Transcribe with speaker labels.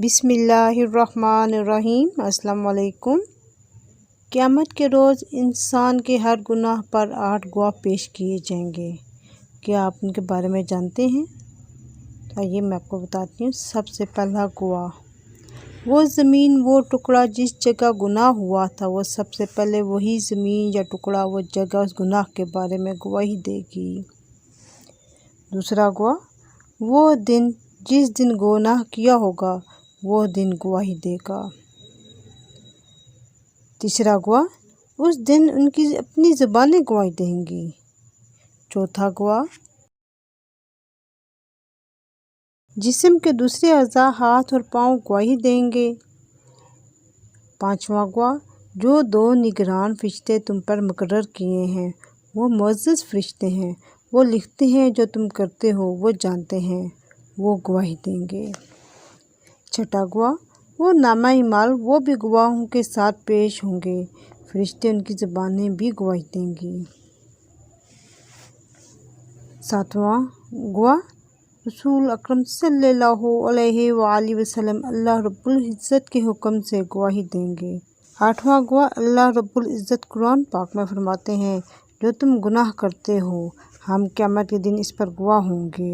Speaker 1: بسم اللہ الرحمن الرحیم۔ السلام علیکم۔ قیامت کے روز انسان کے ہر گناہ پر 8 گواہ پیش کیے جائیں گے۔ کیا آپ ان کے بارے میں جانتے ہیں؟ آئیے میں آپ کو بتاتی ہوں۔ سب سے پہلا گواہ، وہ زمین، وہ ٹکڑا جس جگہ گناہ ہوا تھا، وہ سب سے پہلے وہی زمین یا ٹکڑا، وہ جگہ اس گناہ کے بارے میں گواہی دے گی۔ دوسرا گواہ، وہ دن جس دن گناہ کیا ہوگا وہ دن گواہی دے گا۔ تیسرا گواہ، اس دن ان کی اپنی زبانیں گواہی دیں گی۔ چوتھا گواہ، جسم کے دوسرے اعضاء ہاتھ اور پاؤں گواہی دیں گے۔ پانچواں گواہ، جو 2 نگران فرشتے تم پر مقرر کیے ہیں، وہ معزز فرشتے ہیں، وہ لکھتے ہیں جو تم کرتے ہو، وہ جانتے ہیں، وہ گواہی دیں گے۔ چھٹا گواہ، وہ نامہ اعمال، وہ بھی گواہوں کے ساتھ پیش ہوں گے، فرشتے ان کی زبانیں بھی گواہی دیں گی۔ ساتواں گواہ، رسول اکرم صلی اللہ علیہ وآلہ وسلم اللہ رب العزت کے حکم سے گواہی دیں گے۔ آٹھواں گواہ، اللہ رب العزت قرآن پاک میں فرماتے ہیں، جو تم گناہ کرتے ہو، ہم قیامت کے دن اس پر گواہ ہوں گے۔